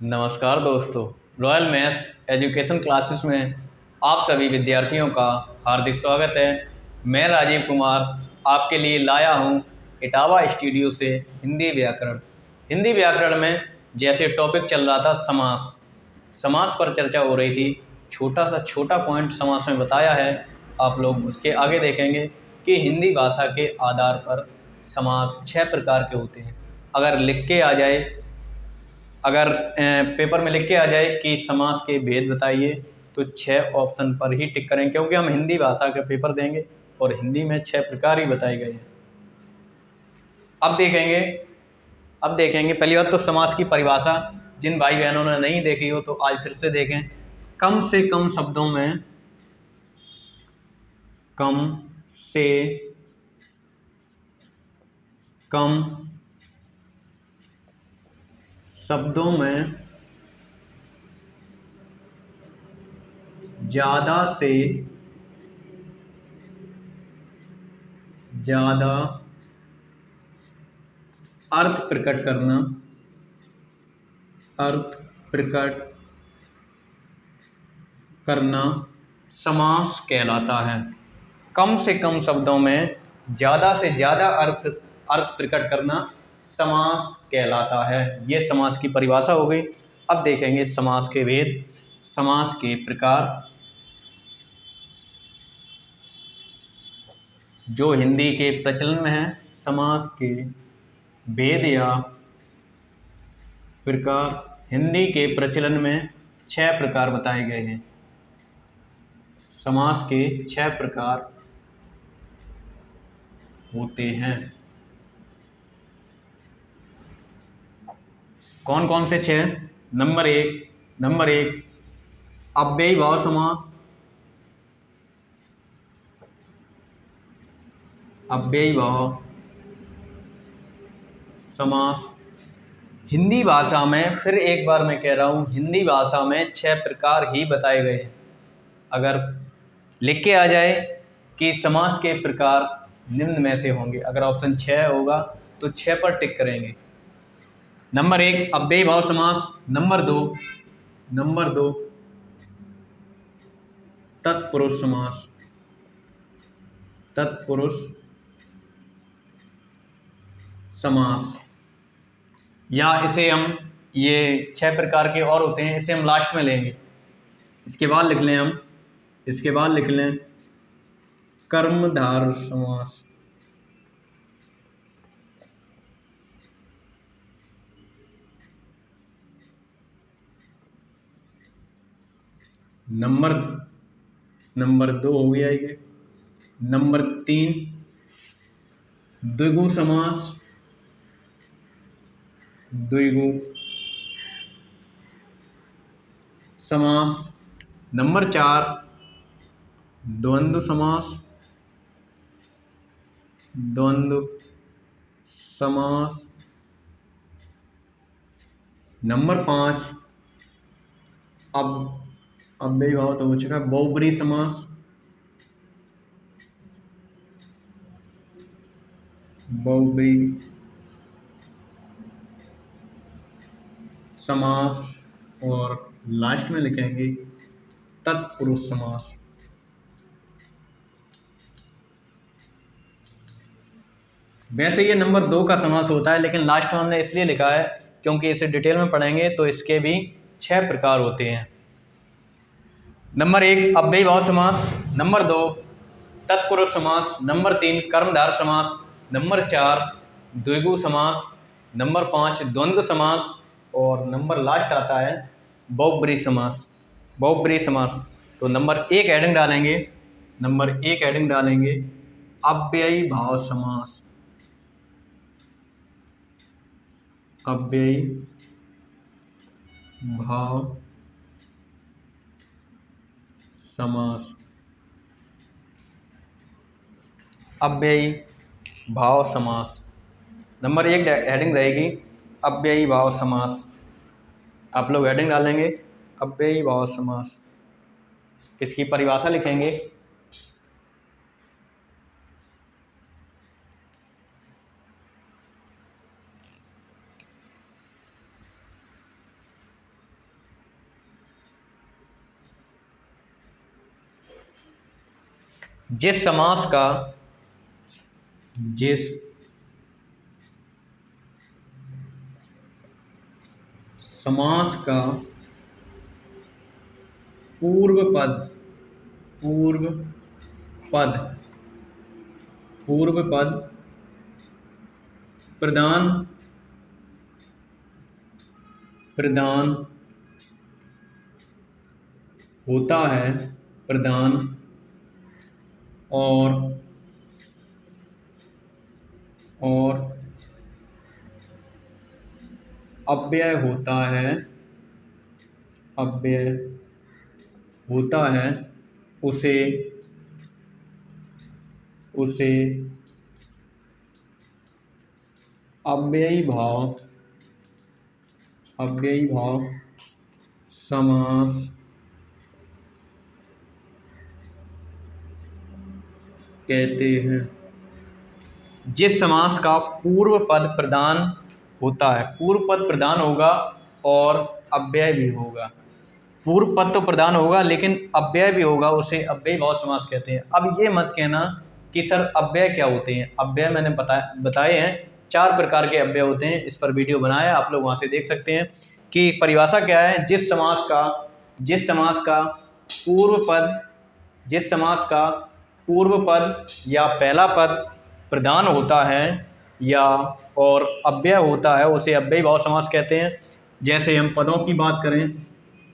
नमस्कार दोस्तों। Royal maths education classes में आप सभी विद्यार्थियों का हार्दिक स्वागत है। मैं राजीव कुमार आपके लिए लाया हूं इटावा स्टूडियो से हिंदी व्याकरण। हिंदी व्याकरण में जैसे टॉपिक चल रहा था समास, समास पर चर्चा हो रही थी। छोटा पॉइंट समास में बताया है, आप लोग उसके आगे देखेंगे कि हिंदी भाषा के आधार पर समास 6 प्रकार के होते हैं। अगर लिख के आ जाए, अगर पेपर में लिख के आ जाए कि समास के भेद बताइए, तो 6 ऑप्शन पर ही टिक करें, क्योंकि हम हिंदी भाषा का पेपर देंगे और हिंदी में 6 प्रकार ही बताए गए हैं। अब देखेंगे पहली बात तो समास की परिभाषा, जिन भाई बहनों ने नहीं देखी हो तो आज फिर से देखें। कम से कम शब्दों में, कम से कम शब्दों में ज़्यादा से ज़्यादा अर्थ प्रकट करना, अर्थ प्रकट करना समास कहलाता है। कम से कम शब्दों में ज़्यादा से ज़्यादा अर्थ प्रकट करना समास कहलाता है। ये समास की परिभाषा हो गई। अब देखेंगे समास के भेद, समास के प्रकार। जो हिंदी के प्रचलन में है, समास के भेद या प्रकार। हिंदी के प्रचलन में 6 प्रकार बताए गए हैं। समास के 6 प्रकार होते हैं। कौन कौन से 6? नंबर एक अव्ययी भाव समास। अव्ययी भाव समास हिंदी भाषा में, फिर एक बार मैं कह रहा हूँ, हिंदी भाषा में 6 प्रकार ही बताए गए हैं। अगर लिख के आ जाए कि समास के प्रकार निम्न में से होंगे, अगर ऑप्शन 6 होगा तो 6 पर टिक करेंगे। नंबर 1 अव्ययी भाव समास। नंबर दो तत्पुरुष समास। तत्पुरुष समास, या इसे हम, ये 6 प्रकार के और होते हैं, इसे हम लास्ट में लेंगे। इसके बाद लिख लें कर्मधारय समास। नंबर 2 हो गया ये। नंबर 3 द्विगु समास। द्विगु समास। नंबर 4 द्वंद्व समास। द्वंद्व समास। नंबर 5 अब अव्ययी भाव तो हो चुका, बहुब्रीहि समास। बहुब्रीहि समास। और लास्ट में लिखेंगे तत्पुरुष समास। वैसे ये नंबर 2 का समास होता है, लेकिन लास्ट में हमने इसलिए लिखा है क्योंकि इसे डिटेल में पढ़ेंगे तो इसके भी 6 प्रकार होते हैं। नंबर 1 अव्ययी भाव समास। नंबर 2 तत्पुरुष समास। नंबर 3 कर्मधारय समास। नंबर 4 द्विगु समास। नंबर 5 द्वंद्व समास। और नंबर लास्ट आता है बहुब्रीहि समास। बहुब्रीहि समास। तो नंबर 1 हेडिंग डालेंगे अव्ययी भाव समास। अव्ययी भाव समास। अव्ययी भाव समास। नंबर 1 हेडिंग रहेगी अव्ययी भाव समास। आप लोग हेडिंग डालेंगे अव्ययी भाव समास। इसकी परिभाषा लिखेंगे। जिस समास का जिस समास का पूर्व पद पूर्व पद पूर्व पद प्रधान प्रधान होता है प्रधान और अव्यय होता है उसे अव्ययी भाव समास कहते हैं। जिस समास का पूर्व पद प्रधान होता है, पूर्व पद प्रधान होगा और अव्यय भी होगा। पूर्व पद तो प्रधान होगा लेकिन अव्यय भी होगा, उसे अव्ययी भाव समास कहते हैं। अब ये मत कहना कि सर अव्यय क्या होते हैं। अव्यय मैंने बताए हैं, 4 प्रकार के अव्यय होते हैं। इस पर वीडियो बनाया है, आप लोग वहाँ से देख सकते हैं कि परिभाषा क्या है। जिस समास का पूर्व पद या पहला पद प्रधान होता है या और अव्यय होता है, उसे अव्ययी भाव समास कहते हैं। जैसे हम पदों की बात करें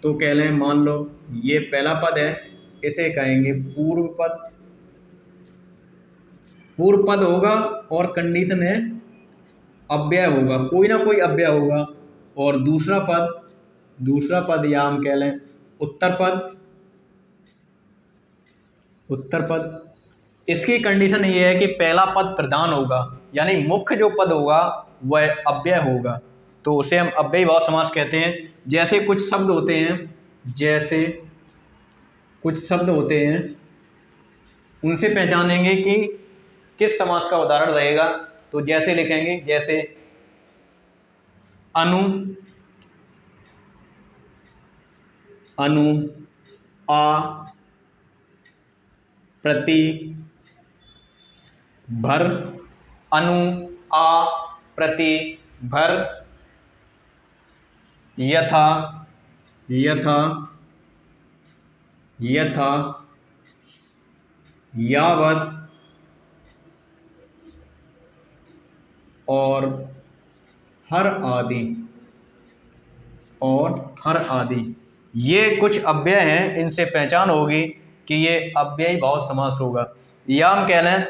तो कह लें, मान लो ये पहला पद है, इसे कहेंगे पूर्व पद। पूर्व पद होगा और कंडीशन है अव्यय होगा, कोई ना कोई अव्यय होगा। और दूसरा पद या हम कह लें उत्तर पद। इसकी कंडीशन ये है कि पहला पद प्रधान होगा, यानी मुख्य जो पद होगा वह अव्यय होगा, तो उसे हम अव्ययी भाव समास कहते हैं। जैसे कुछ शब्द होते हैं उनसे पहचानेंगे कि किस समास का उदाहरण रहेगा। तो जैसे लिखेंगे, जैसे अनु, आ, प्रति, भर। अनु, आ, प्रति, भर। यथा, यावत और हर आदि। ये कुछ अव्यय हैं, इनसे पहचान होगी कि ये अव्ययी भाव समास होगा। या हम कह लें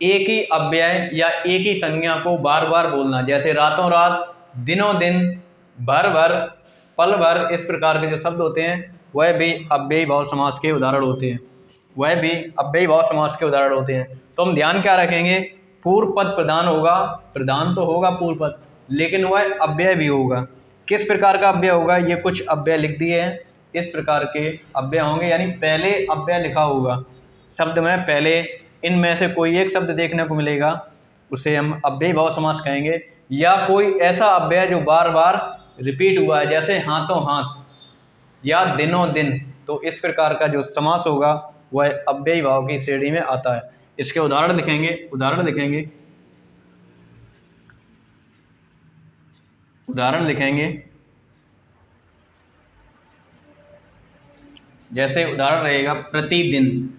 एक ही अव्यय या एक ही संज्ञा को बार बार बोलना, जैसे रातों रात, दिनों दिन, भर भर, पल भर। इस प्रकार के जो शब्द होते हैं वह भी अव्ययी भाव समास के उदाहरण होते हैं। तो हम ध्यान क्या रखेंगे, पूर्व पद प्रधान होगा, प्रधान तो होगा पूर्व पद, लेकिन वह अव्यय भी होगा। किस प्रकार का अव्यय होगा, ये कुछ अव्यय लिख दिए हैं। इस प्रकार के अव्यय होंगे, यानी पहले अव्यय लिखा होगा शब्द में, पहले इनमें से कोई एक शब्द देखने को मिलेगा, उसे हम अव्ययी भाव समास कहेंगे। या कोई ऐसा अव्यय जो बार बार रिपीट हुआ है, जैसे हाथों हाथ या दिनों दिन, तो इस प्रकार का जो समास होगा वह अव्ययी भाव की श्रेणी में आता है। इसके उदाहरण लिखेंगे। जैसे उदाहरण रहेगा प्रतिदिन,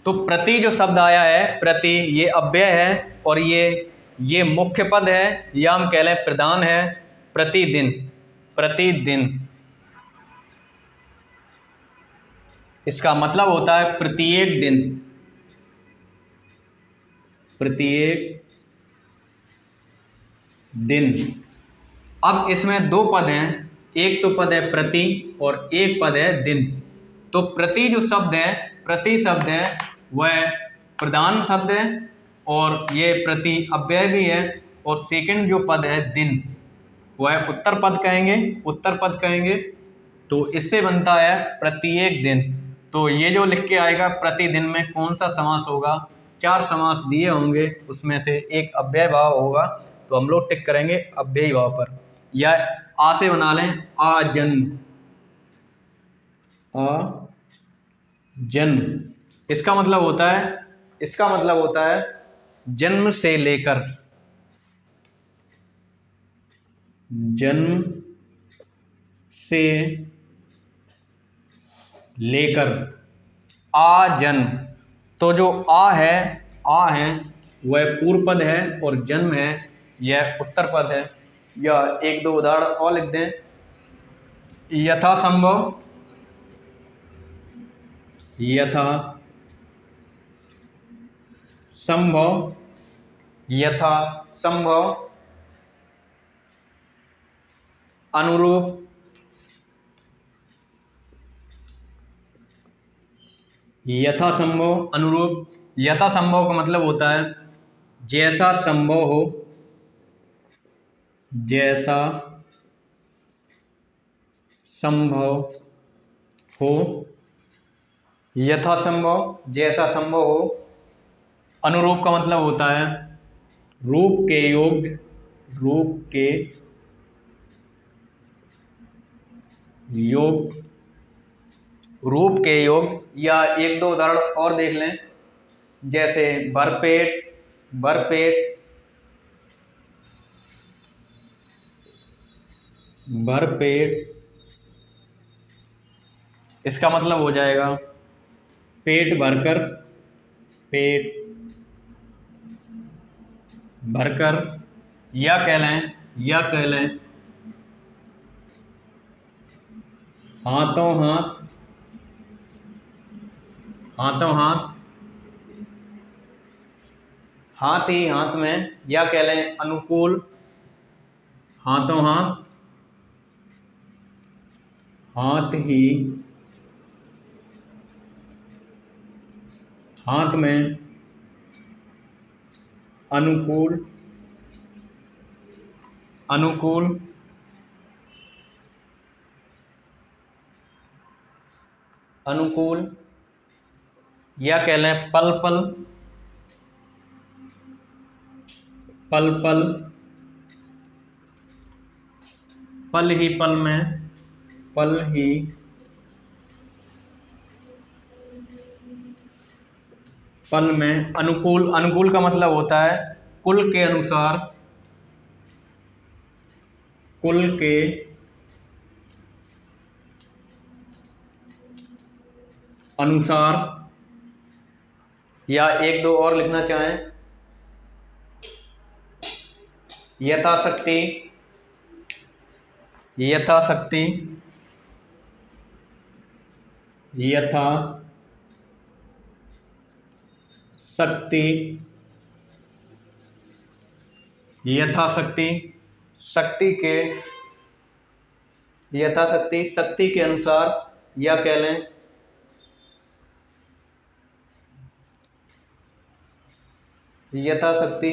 तो प्रति जो शब्द आया है, प्रति, ये अव्यय है और ये मुख्य पद है, या हम कह लें प्रधान है। प्रतिदिन इसका मतलब होता है प्रत्येक दिन। अब इसमें 2 पद हैं, एक तो पद है प्रति और एक पद है दिन। तो प्रति शब्द है वह प्रधान शब्द है और ये प्रति अव्यय भी है। और सेकंड जो पद है दिन, वह उत्तर पद कहेंगे। तो इससे बनता है प्रत्येक दिन। तो ये जो लिख के आएगा प्रतिदिन में कौन सा समास होगा, 4 समास दिए होंगे, उसमें से एक अव्यय भाव होगा, तो हम लोग टिक करेंगे अव्ययी भाव पर। या आ से बना लें, आजन्म, जन्म, इसका मतलब होता है, इसका मतलब होता है जन्म से लेकर, जन्म से लेकर आजन्म। तो जो आ है वह पूर्व पद है और जन्म है यह उत्तर पद है। या एक दो उदाहरण और लिख दें। यथासंभव, यथा संभव, यथा संभव, अनुरूप, यथा संभव, अनुरूप। यथा संभव का मतलब होता है जैसा संभव हो, जैसा संभव हो, यथा संभव, जैसा संभव हो। अनुरूप का मतलब होता है रूप के योग्य, रूप के योग, रूप के योग। या एक दो उदाहरण और देख लें, जैसे भरपेट, भरपेट, भरपेट, इसका मतलब हो जाएगा पेट भरकर, पेट भरकर। या कह लें, या कह लें हाथों हाथ, हाथों हाथ, हाथ ही हाथ में। या कह लें अनुकूल, हाथों हाथ, हाथ ही हाथ में, अनुकूल, अनुकूल, अनुकूल। या कह लें पल पल, पल पल, पल ही पल में, पल ही पल में। अनुकूल, अनुकूल का मतलब होता है कुल के अनुसार, कुल के अनुसार। या एक दो और लिखना चाहें, यथाशक्ति, यथाशक्ति, यथा शक्ति, यथाशक्ति, शक्ति के, यथाशक्ति, शक्ति के अनुसार। या कह लें यथाशक्ति,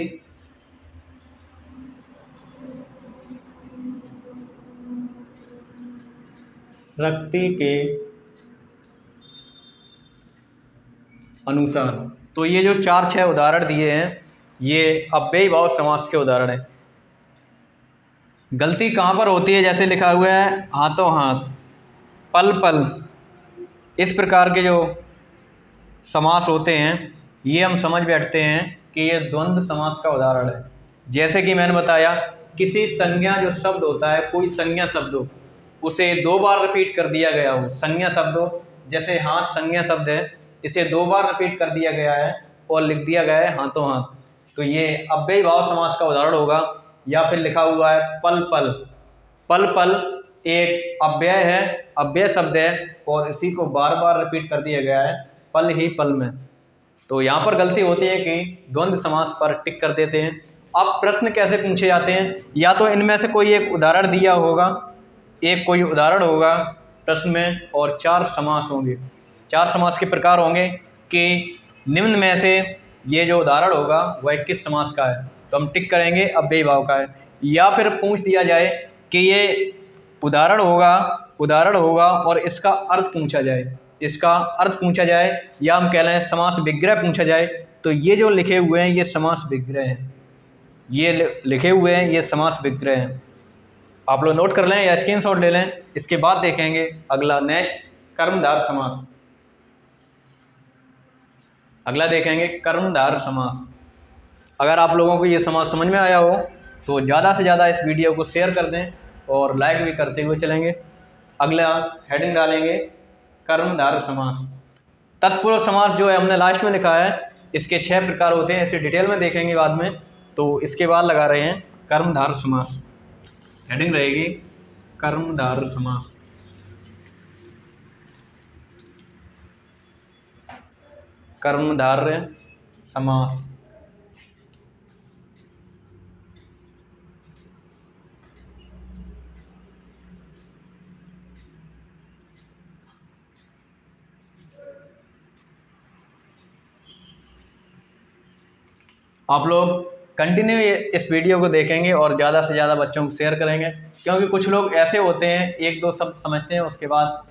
शक्ति के अनुसार। तो ये जो चार छह उदाहरण दिए हैं ये अव्ययी भाव समास के उदाहरण हैं। गलती कहाँ पर होती है, जैसे लिखा हुआ है हाथों हाथ, पल पल, इस प्रकार के जो समास होते हैं ये हम समझ बैठते हैं कि ये द्वंद्व समास का उदाहरण है। जैसे कि मैंने बताया किसी संज्ञा जो शब्द होता है, कोई संज्ञा शब्द हो, उसे दो बार रिपीट कर दिया गया हो। संज्ञा शब्द हो, जैसे हाथ संज्ञा शब्द है, इसे दो बार रिपीट कर दिया गया है और लिख दिया गया है हाथों हाथ, तो ये अव्ययी भाव समास का उदाहरण होगा। या फिर लिखा हुआ है पल पल, पल पल एक अव्यय है, अव्यय शब्द है और इसी को बार बार रिपीट कर दिया गया है पल ही पल में। तो यहाँ पर गलती होती है कि द्वंद्व समास पर टिक कर देते हैं। अब प्रश्न कैसे पूछे जाते हैं, या तो इनमें से कोई एक उदाहरण दिया होगा, एक कोई उदाहरण होगा प्रश्न में और चार समास होंगे। चार समास के प्रकार होंगे कि निम्न में से ये जो उदाहरण होगा वह किस समास का है, तो हम टिक करेंगे अव्ययी भाव का है। या फिर पूछ दिया जाए कि ये उदाहरण होगा, उदाहरण होगा और इसका अर्थ पूछा जाए, इसका अर्थ पूछा जाए, या हम कह लें समास विग्रह पूछा जाए, तो ये जो लिखे हुए हैं ये समास विग्रह हैं, ये लिखे हुए हैं ये समास विग्रह हैं। आप लोग नोट कर लें या स्क्रीनशॉट ले लें, इसके बाद देखेंगे अगला नेक्स्ट कर्मधार समास। अगला देखेंगे कर्मधार समास। अगर आप लोगों को ये समास समझ में आया हो तो ज़्यादा से ज़्यादा इस वीडियो को शेयर कर दें और लाइक भी करते हुए चलेंगे। अगला हेडिंग डालेंगे कर्मधार समास। तत्पुरुष समास जो है हमने लास्ट में लिखा है, इसके 6 प्रकार होते हैं, इसे डिटेल में देखेंगे बाद में। तो इसके बाद लगा रहे हैं कर्मधार समास। हेडिंग रहेगी कर्मधार समास। कर्मधार समास। आप लोग कंटिन्यू इस वीडियो को देखेंगे और ज़्यादा से ज़्यादा बच्चों को शेयर करेंगे, क्योंकि कुछ लोग ऐसे होते हैं एक दो शब्द समझते हैं, उसके बाद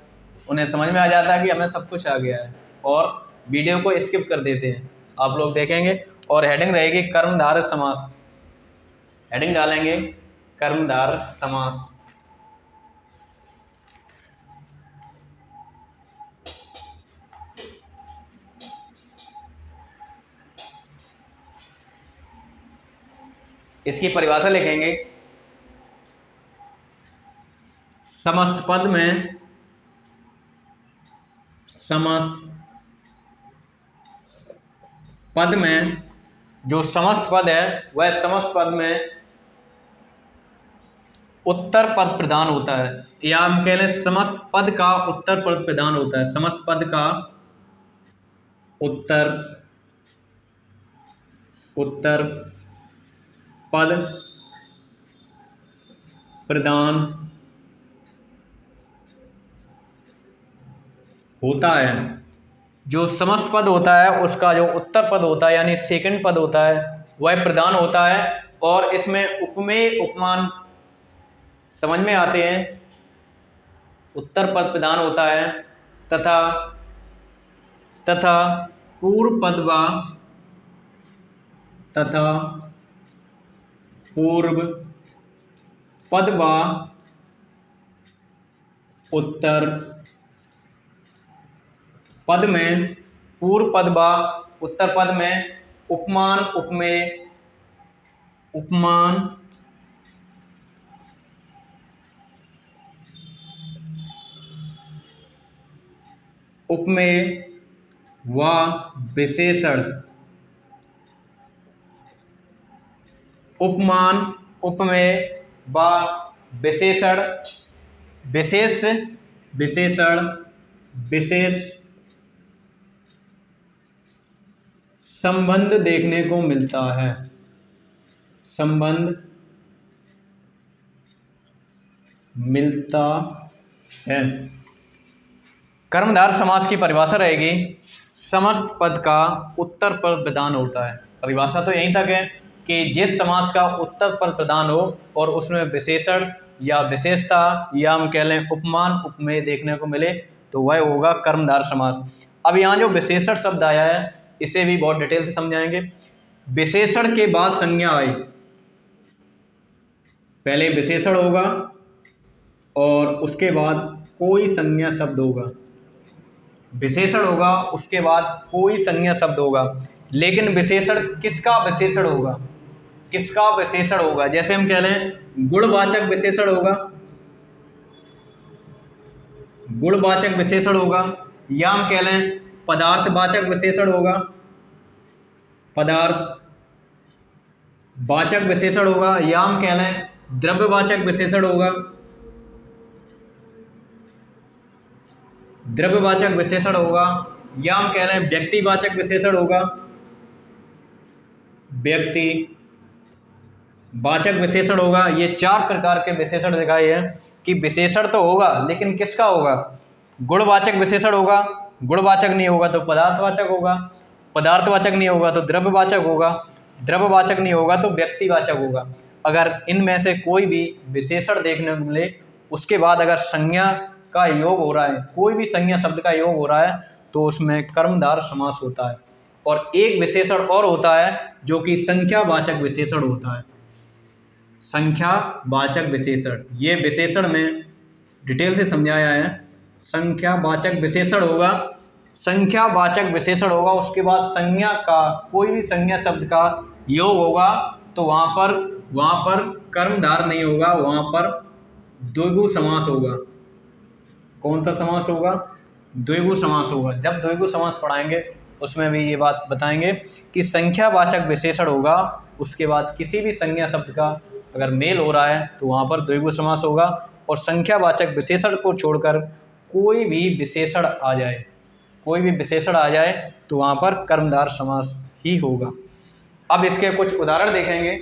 उन्हें समझ में आ जाता है कि हमें सब कुछ आ गया है और वीडियो को स्किप कर देते हैं। आप लोग देखेंगे और हेडिंग रहेगी कर्मधार समास। हेडिंग डालेंगे कर्मधार समास। इसकी परिभाषा लिखेंगे समस्त पद में, समस्त पद में जो समस्त पद है वह समस्त पद में उत्तर पद प्रदान होता है, या हम कह लें समस्त पद का उत्तर पद प्रदान होता है। समस्त पद का उत्तर पद प्रदान होता है। जो समस्त पद होता है उसका जो उत्तर पद होता है यानी सेकंड पद होता है वह प्रदान होता है, और इसमें उपमेय उपमान समझ में आते हैं। उत्तर पद प्रदान होता है तथा पूर्व पद व उत्तर पद में, पूर्व पद व उत्तर पद में उपमान उपमेय व विशेषण, उपमान उपमेय व विशेषण, विशेष संबंध देखने को मिलता है। संबंध मिलता है। कर्मधार समास की परिभाषा रहेगी समस्त पद का उत्तर पद प्रदान होता है। परिभाषा तो यहीं तक है कि जिस समास का उत्तर पद प्रदान हो और उसमें विशेषण या विशेषता या हम कह लें उपमान उपमेय देखने को मिले तो वह होगा कर्मधार समास। अब यहाँ जो विशेषण शब्द आया है इसे भी बहुत डिटेल से समझाएंगे। विशेषण के बाद संज्ञा आए, पहले विशेषण होगा और उसके बाद कोई संज्ञा शब्द होगा। विशेषण होगा उसके बाद कोई संज्ञा शब्द होगा, लेकिन विशेषण किसका विशेषण होगा? किसका विशेषण होगा? जैसे हम कह लें गुणवाचक विशेषण होगा, गुणवाचक विशेषण होगा, या हम कह लें पदार्थवाचक विशेषण होगा, पदार्थवाचक विशेषण होगा, या हम कह लें द्रव्यवाचक विशेषण होगा, द्रव्यवाचक विशेषण होगा, या हम कह लें व्यक्तिवाचक विशेषण होगा, व्यक्तिवाचक विशेषण होगा। ये 4 प्रकार के विशेषण दिखाए हैं कि विशेषण तो होगा लेकिन किसका होगा? गुणवाचक विशेषण होगा, गुणवाचक नहीं होगा तो पदार्थवाचक होगा, पदार्थवाचक नहीं होगा तो द्रव्यवाचक होगा, द्रव्यवाचक नहीं होगा तो व्यक्तिवाचक होगा। अगर इनमें से कोई भी विशेषण देखने को मिले उसके बाद अगर संज्ञा का योग हो रहा है, कोई भी संज्ञा शब्द का योग हो रहा है तो उसमें कर्मधार समास होता है। और एक विशेषण और होता है जो कि संख्यावाचक विशेषण होता है। संख्यावाचक विशेषण, ये विशेषण में डिटेल से समझाया है। संख्यावाचक विशेषण होगा, संख्यावाचक विशेषण होगा, उसके बाद संज्ञा का कोई भी संज्ञा शब्द का योग होगा, तो वहाँ पर कर्मधार नहीं होगा, वहाँ पर द्विगु समास होगा। कौन सा समास होगा? द्विगु समास होगा। जब द्विगु समास पढ़ाएंगे उसमें भी ये बात बताएंगे कि संख्यावाचक विशेषण होगा, उसके बाद किसी भी संज्ञा शब्द का अगर मेल हो रहा है तो वहाँ पर द्विगु समास होगा, और संख्यावाचक विशेषण को छोड़कर कोई भी विशेषण आ जाए, कोई भी विशेषण आ जाए तो वहाँ पर कर्मधार समास ही होगा। अब इसके कुछ उदाहरण देखेंगे,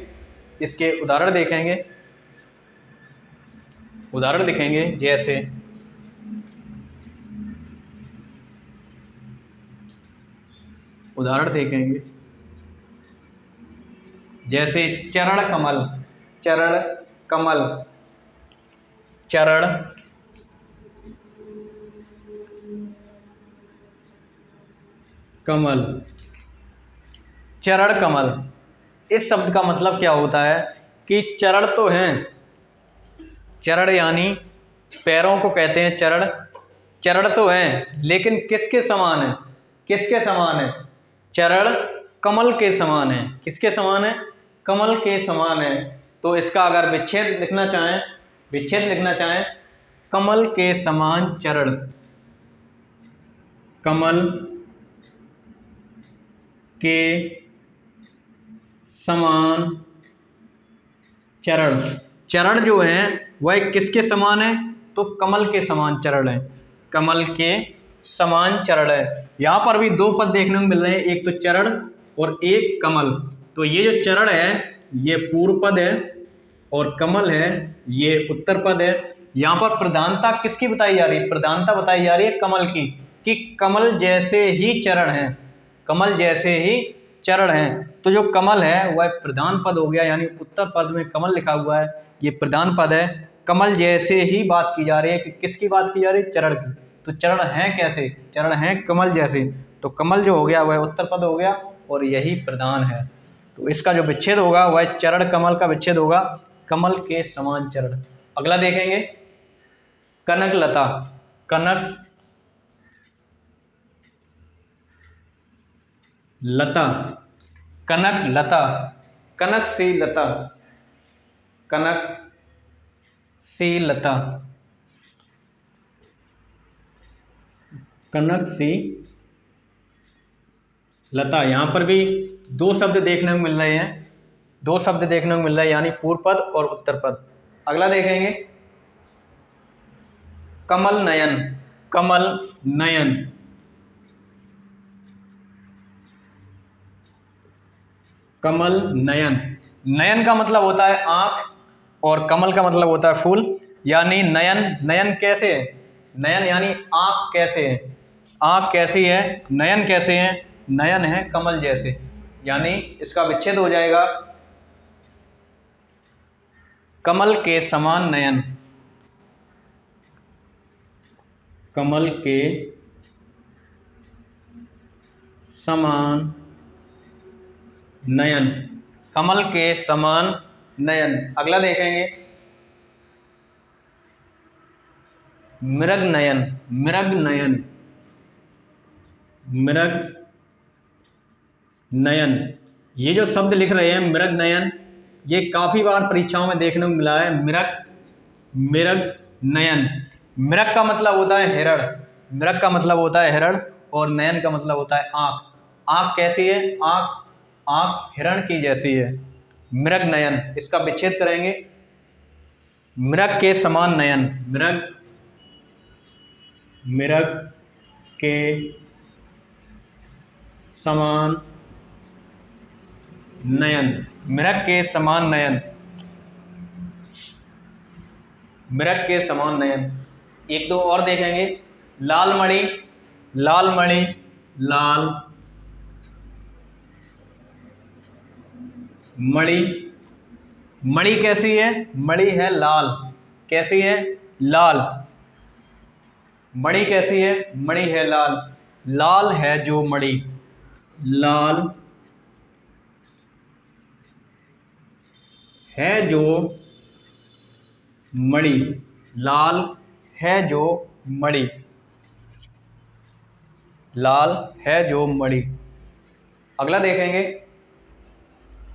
इसके उदाहरण देखेंगे, उदाहरण लिखेंगे। जैसे उदाहरण देखेंगे, जैसे चरण कमल, चरण कमल, चरण कमल, चरण कमल। इस शब्द का मतलब क्या होता है कि चरण तो हैं, चरण यानी पैरों को कहते हैं चरण, चरण तो हैं लेकिन किसके समान है? किसके समान है? चरण कमल के समान है। किसके समान है? कमल के समान है। तो इसका अगर विच्छेद लिखना चाहें, विच्छेद लिखना चाहें, कमल के समान चरण, कमल के समान चरण। चरण जो है वह किसके समान है? तो कमल के समान चरण है, कमल के समान चरण है। यहाँ पर भी दो पद देखने को मिल रहे हैं, एक तो चरण और एक कमल। तो ये जो चरण है ये पूर्व पद है और कमल है ये उत्तर पद है। यहाँ पर प्रधानता किसकी बताई जा रही है? प्रधानता बताई जा रही है कमल की, कि कमल जैसे ही चरण है, कमल जैसे ही चरण है। तो जो कमल है वह प्रधान पद हो गया, यानी उत्तर पद में कमल लिखा हुआ है, ये प्रधान पद है। कमल जैसे ही बात की जा रही है, कि किसकी बात की जा रही है? चरण की। तो चरण हैं कैसे? चरण हैं कमल जैसे, तो कमल जो हो गया वह उत्तर पद हो गया और यही प्रधान है। तो इसका जो विच्छेद होगा वह चरण कमल का विच्छेद होगा, कमल के समान चरण। अगला देखेंगे, कनक लता, कनक लता, कनक लता, कनक सी लता, कनक सी लता, कनक सी लता। यहाँ पर भी दो शब्द देखने को मिल रहे हैं, दो शब्द देखने को मिल रहे हैं, यानी पूर्व पद और उत्तर पद। अगला देखेंगे, कमल नयन, कमल नयन, कमल नयन। नयन का मतलब होता है आँख और कमल का मतलब होता है फूल, यानी नयन, नयन कैसे है? नयन यानी आँख कैसे है? आँख कैसी है? नयन कैसे है? नयन है कमल जैसे, यानी इसका विच्छेद हो जाएगा, कमल के समान नयन, कमल के समान नयन, कमल के समान नयन। अगला देखेंगे, मृग नयन, मृग नयन, मृग नयन। ये जो शब्द लिख रहे हैं मृग नयन, ये काफ़ी बार परीक्षाओं में देखने को मिला है, मृग, मृग नयन। मृग का मतलब होता है हिरण, मृग का मतलब होता है हिरण, और नयन का मतलब होता है आँख। आँख कैसी है? आँख, आँख हिरण की जैसी है, मृग नयन। इसका विच्छेद करेंगे, मृग के समान नयन, मृग, मृग के समान नयन, मृग के समान नयन, मृग के समान नयन। एक दो और देखेंगे, लाल मणि, लाल मणि, लाल मणि। मणि कैसी है? मणि है लाल, कैसी है? लाल। मणि कैसी है? मणि है लाल, लाल है जो मणि, लाल है जो मणि, लाल है जो मणि। लाल है जो मणि। अगला देखेंगे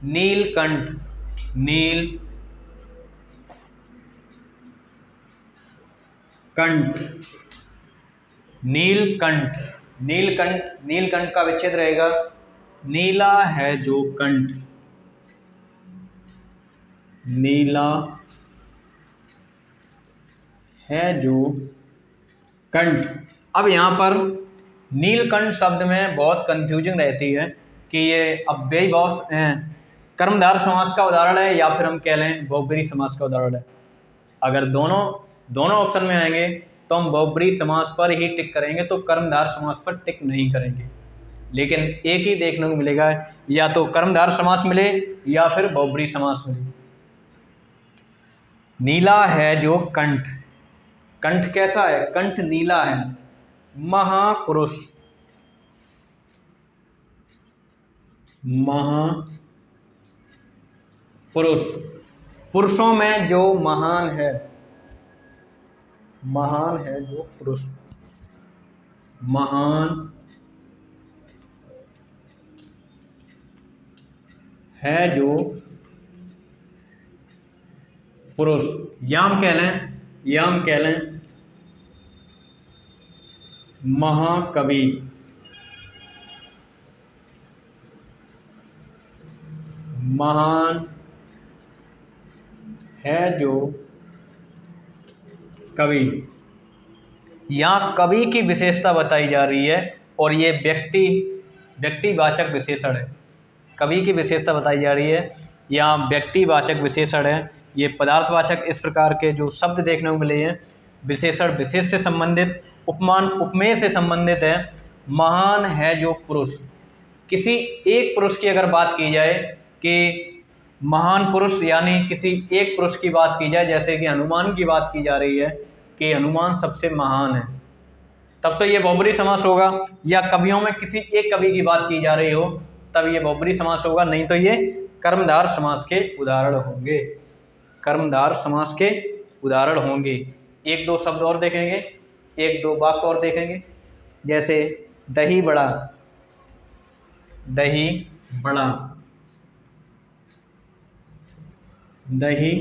नीलकंठ, नीलकंठ, नीलकंठ, नीलकंठ, नीलकंठ का विच्छेद रहेगा नीला है जो कंठ, नीला है जो कंठ। अब यहाँ पर नीलकंठ शब्द में बहुत कंफ्यूजिंग रहती है कि ये अव्ययी भाव कर्मधार समास का उदाहरण है या फिर हम कह लें बहुब्रीहि समास का उदाहरण है। अगर दोनों ऑप्शन में आएंगे तो हम बहुब्रीहि समास पर ही टिक करेंगे, तो कर्मधार समास पर टिक नहीं करेंगे। लेकिन एक ही देखने को मिलेगा, या तो कर्मधार समास मिले या फिर बहुब्रीहि समास मिले। नीला है जो कंठ, कंठ कैसा है? कंठ नीला है। महापुरुष, महापुरुष, पुरुषों में जो महान है, महान है जो पुरुष, महान है जो पुरुष। या हम कह लें महाकवि, महान है जो कवि। यहाँ कवि की विशेषता बताई जा रही है और ये व्यक्तिवाचक विशेषण है। कवि की विशेषता बताई जा रही है, यहाँ व्यक्तिवाचक विशेषण है। ये पदार्थवाचक इस प्रकार के जो शब्द देखने को मिले हैं, विशेषण विशेष से संबंधित, उपमान उपमेय से संबंधित है। महान है जो पुरुष, किसी एक पुरुष की अगर बात की जाए कि महान पुरुष, यानी किसी एक पुरुष की बात की जाए, जैसे कि हनुमान की बात की जा रही है कि हनुमान सबसे महान है, तब तो ये बहुब्रीहि समास होगा। या कवियों में किसी एक कवि की बात की जा रही हो तब ये बहुब्रीहि समास होगा, नहीं तो ये कर्मधार समास के उदाहरण होंगे, कर्मधार समास के उदाहरण होंगे। एक दो शब्द और देखेंगे, एक दो वाक्य और देखेंगे, जैसे दही बड़ा, दही बड़ा, दही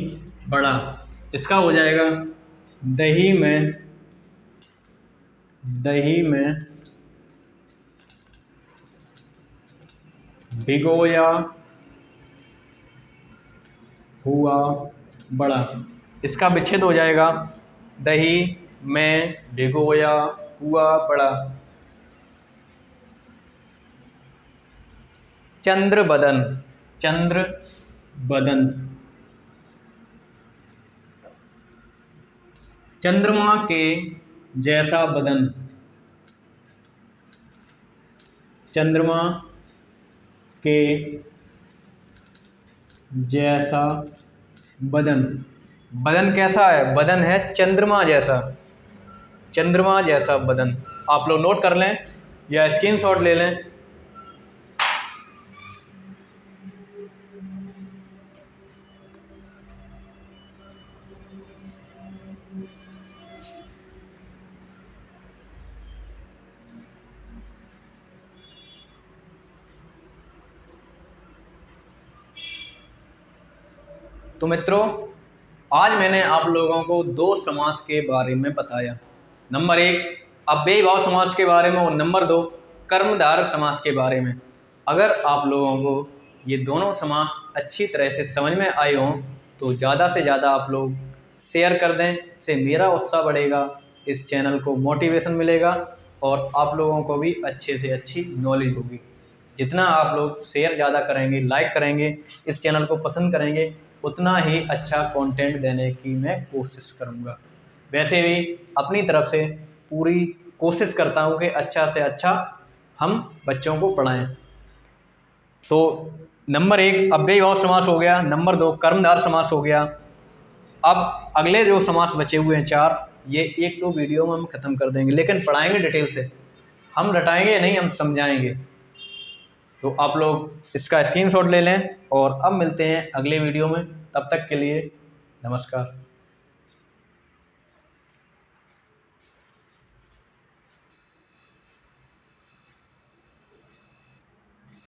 बड़ा। इसका हो जाएगा दही में भिगोया हुआ बड़ा। इसका विच्छेद हो जाएगा दही में भिगोया हुआ बड़ा। चंद्र बदन, चंद्र बदन, चंद्रमा के जैसा बदन, चंद्रमा के जैसा बदन। बदन कैसा है? बदन है चंद्रमा जैसा, चंद्रमा जैसा बदन। आप लोग नोट कर लें या स्क्रीनशॉट ले लें। तो मित्रों, आज मैंने आप लोगों को दो समास के बारे में बताया। नंबर 1 अव्ययी भाव समास के बारे में और नंबर 2 कर्मधारय समास के बारे में। अगर आप लोगों को ये दोनों समास अच्छी तरह से समझ में आए हों तो ज़्यादा से ज़्यादा आप लोग शेयर कर दें, इससे मेरा उत्साह बढ़ेगा, इस चैनल को मोटिवेशन मिलेगा और आप लोगों को भी अच्छे से अच्छी नॉलेज होगी। जितना आप लोग शेयर ज़्यादा करेंगे, लाइक करेंगे, इस चैनल को पसंद करेंगे, उतना ही अच्छा कंटेंट देने की मैं कोशिश करूँगा। वैसे भी अपनी तरफ से पूरी कोशिश करता हूँ कि अच्छा से अच्छा हम बच्चों को पढ़ाएं। तो नंबर 1 अव्ययी भाव समास हो गया, नंबर 2 कर्मधारय समास हो गया। अब अगले जो समास बचे हुए हैं 4, ये 1-2 वीडियो में हम ख़त्म कर देंगे, लेकिन पढ़ाएंगे डिटेल से। हम रटाएंगे नहीं, हम समझाएंगे। तो आप लोग इसका स्क्रीनशॉट ले लें और अब मिलते हैं अगले वीडियो में। तब तक के लिए नमस्कार।